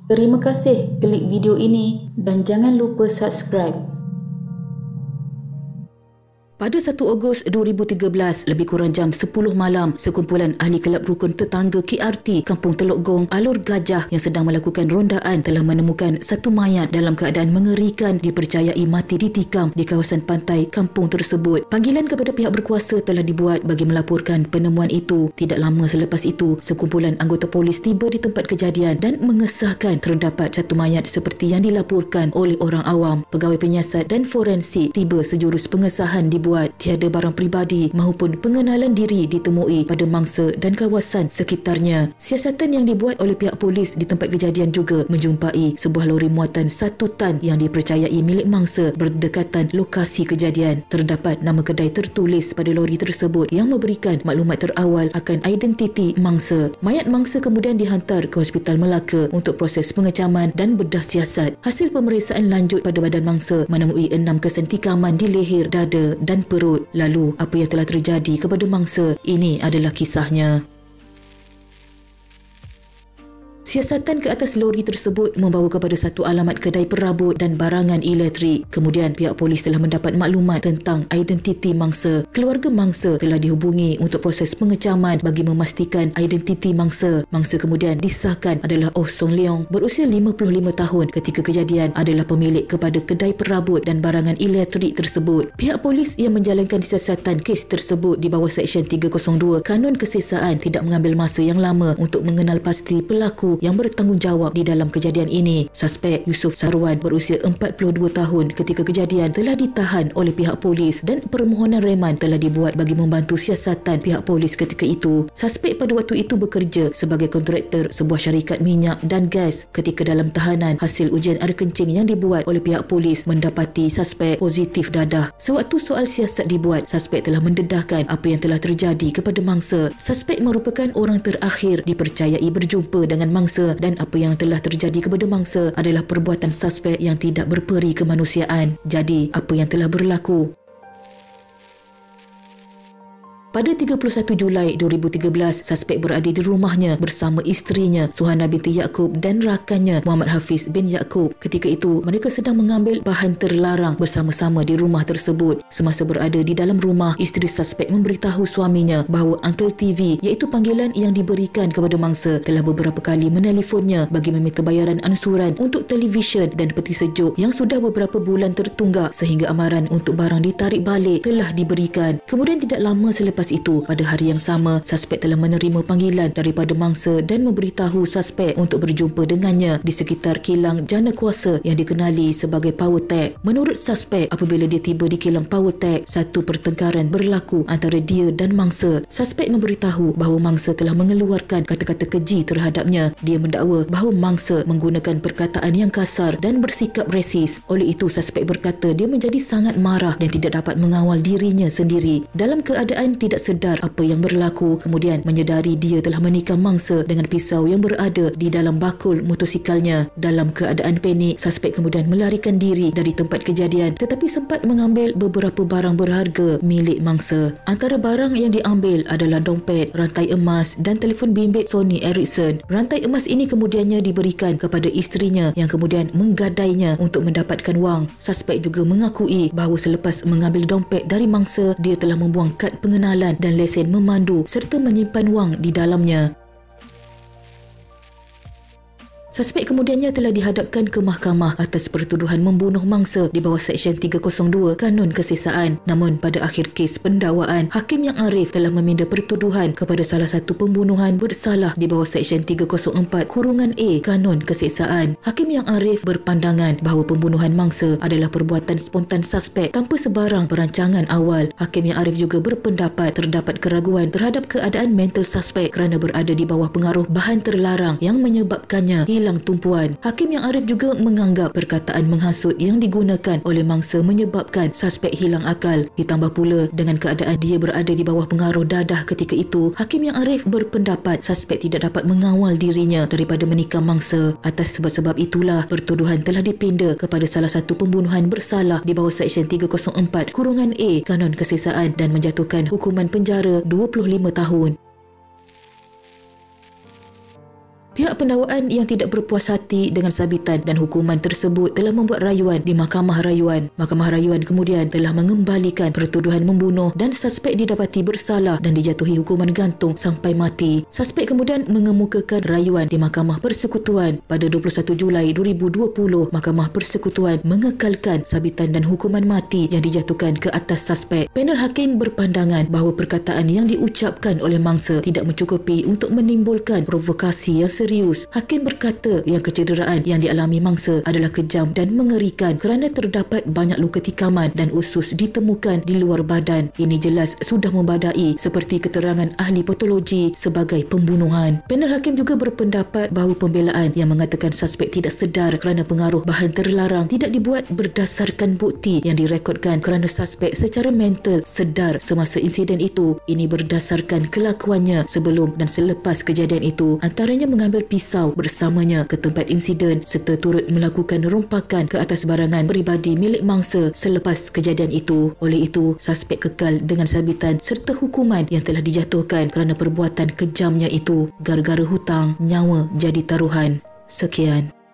Terima kasih klik video ini dan jangan lupa subscribe. Pada 1 Ogos 2013, lebih kurang jam 10 malam, sekumpulan ahli kelab rukun tetangga KRT Kampung Teluk Gong, Alor Gajah yang sedang melakukan rondaan telah menemukan satu mayat dalam keadaan mengerikan dipercayai mati ditikam di kawasan pantai kampung tersebut. Panggilan kepada pihak berkuasa telah dibuat bagi melaporkan penemuan itu. Tidak lama selepas itu, sekumpulan anggota polis tiba di tempat kejadian dan mengesahkan terdapat satu mayat seperti yang dilaporkan oleh orang awam. Pegawai penyiasat dan forensik tiba sejurus pengesahan dibuat. Tiada barang peribadi maupun pengenalan diri ditemui pada mangsa dan kawasan sekitarnya. Siasatan yang dibuat oleh pihak polis di tempat kejadian juga menjumpai sebuah lori muatan 1 tan yang dipercayai milik mangsa berdekatan lokasi kejadian. Terdapat nama kedai tertulis pada lori tersebut yang memberikan maklumat terawal akan identiti mangsa. Mayat mangsa kemudian dihantar ke Hospital Melaka untuk proses pengecaman dan bedah siasat. Hasil pemeriksaan lanjut pada badan mangsa menemui 6 kesan tikaman di leher, dada dan perut. Lalu, apa yang telah terjadi kepada mangsa? Ini adalah kisahnya. Siasatan ke atas lori tersebut membawa kepada satu alamat kedai perabot dan barangan elektrik. Kemudian pihak polis telah mendapat maklumat tentang identiti mangsa. Keluarga mangsa telah dihubungi untuk proses pengecaman bagi memastikan identiti mangsa. Mangsa kemudian disahkan adalah Oh Song Leong, berusia 55 tahun ketika kejadian, adalah pemilik kepada kedai perabot dan barangan elektrik tersebut. Pihak polis yang menjalankan siasatan kes tersebut di bawah Seksyen 302 Kanun Kesesaan tidak mengambil masa yang lama untuk mengenal pasti pelaku yang bertanggungjawab di dalam kejadian ini. Suspek Yusuf Sarwan berusia 42 tahun ketika kejadian telah ditahan oleh pihak polis dan permohonan reman telah dibuat bagi membantu siasatan pihak polis ketika itu. Suspek pada waktu itu bekerja sebagai kontraktor sebuah syarikat minyak dan gas. Ketika dalam tahanan, hasil ujian air kencing yang dibuat oleh pihak polis mendapati suspek positif dadah. Sewaktu soal siasat dibuat, suspek telah mendedahkan apa yang telah terjadi kepada mangsa. Suspek merupakan orang terakhir dipercayai berjumpa dengan mangsa dan apa yang telah terjadi kepada mangsa adalah perbuatan suspek yang tidak berperi kemanusiaan. Jadi, apa yang telah berlaku? Pada 31 Julai 2013, suspek berada di rumahnya bersama isterinya Suhana binti Yaakob dan rakannya Muhammad Hafiz bin Yaakob. Ketika itu, mereka sedang mengambil bahan terlarang bersama-sama di rumah tersebut. Semasa berada di dalam rumah, isteri suspek memberitahu suaminya bahawa Uncle TV, iaitu panggilan yang diberikan kepada mangsa, telah beberapa kali menelefonnya bagi meminta bayaran ansuran untuk televisyen dan peti sejuk yang sudah beberapa bulan tertunggak sehingga amaran untuk barang ditarik balik telah diberikan. Kemudian tidak lama selepas itu, pada hari yang sama, suspek telah menerima panggilan daripada mangsa dan memberitahu suspek untuk berjumpa dengannya di sekitar kilang jana kuasa yang dikenali sebagai Power Tech. Menurut suspek, apabila dia tiba di kilang Power Tech, satu pertengkaran berlaku antara dia dan mangsa. Suspek memberitahu bahawa mangsa telah mengeluarkan kata-kata keji terhadapnya. Dia mendakwa bahawa mangsa menggunakan perkataan yang kasar dan bersikap resis. Oleh itu, suspek berkata dia menjadi sangat marah dan tidak dapat mengawal dirinya sendiri. Dalam keadaan tidak sedar apa yang berlaku, kemudian menyedari dia telah menikam mangsa dengan pisau yang berada di dalam bakul motosikalnya. Dalam keadaan panik, suspek kemudian melarikan diri dari tempat kejadian tetapi sempat mengambil beberapa barang berharga milik mangsa. Antara barang yang diambil adalah dompet, rantai emas dan telefon bimbit Sony Ericsson. Rantai emas ini kemudiannya diberikan kepada isterinya yang kemudian menggadainya untuk mendapatkan wang. Suspek juga mengakui bahawa selepas mengambil dompet dari mangsa, dia telah membuang kad pengenalan dan lesen memandu serta menyimpan wang di dalamnya. Suspek kemudiannya telah dihadapkan ke mahkamah atas pertuduhan membunuh mangsa di bawah Seksyen 302 Kanun Kesesaan. Namun pada akhir kes pendakwaan, Hakim Yang Arif telah meminda pertuduhan kepada salah satu pembunuhan bersalah di bawah Seksyen 304(A) Kanun Kesesaan. Hakim Yang Arif berpandangan bahawa pembunuhan mangsa adalah perbuatan spontan suspek tanpa sebarang perancangan awal. Hakim Yang Arif juga berpendapat terdapat keraguan terhadap keadaan mental suspek kerana berada di bawah pengaruh bahan terlarang yang menyebabkannya hilang tumpuan. Hakim Yang Arif juga menganggap perkataan menghasut yang digunakan oleh mangsa menyebabkan suspek hilang akal. Ditambah pula dengan keadaan dia berada di bawah pengaruh dadah ketika itu, Hakim Yang Arif berpendapat suspek tidak dapat mengawal dirinya daripada menikam mangsa. Atas sebab-sebab itulah pertuduhan telah dipinda kepada salah satu pembunuhan bersalah di bawah Seksyen 304(A) Kanun Kesesaan dan menjatuhkan hukuman penjara 25 tahun. Pihak pendakwaan yang tidak berpuas hati dengan sabitan dan hukuman tersebut telah membuat rayuan di Mahkamah Rayuan. Mahkamah Rayuan kemudian telah mengembalikan pertuduhan membunuh dan suspek didapati bersalah dan dijatuhi hukuman gantung sampai mati. Suspek kemudian mengemukakan rayuan di Mahkamah Persekutuan. Pada 21 Julai 2020, Mahkamah Persekutuan mengekalkan sabitan dan hukuman mati yang dijatuhkan ke atas suspek. Panel hakim berpandangan bahawa perkataan yang diucapkan oleh mangsa tidak mencukupi untuk menimbulkan provokasi yang serius. Hakim berkata yang kecederaan yang dialami mangsa adalah kejam dan mengerikan kerana terdapat banyak luka tikaman dan usus ditemukan di luar badan. Ini jelas sudah membadai seperti keterangan ahli patologi sebagai pembunuhan. Panel hakim juga berpendapat bahawa pembelaan yang mengatakan suspek tidak sedar kerana pengaruh bahan terlarang tidak dibuat berdasarkan bukti yang direkodkan kerana suspek secara mental sedar semasa insiden itu. Ini berdasarkan kelakuannya sebelum dan selepas kejadian itu, antaranya mengambil pisau bersamanya ke tempat insiden serta turut melakukan rompakan ke atas barangan peribadi milik mangsa selepas kejadian itu. Oleh itu, suspek kekal dengan sabitan serta hukuman yang telah dijatuhkan kerana perbuatan kejamnya itu. Gara-gara hutang, nyawa jadi taruhan. Sekian.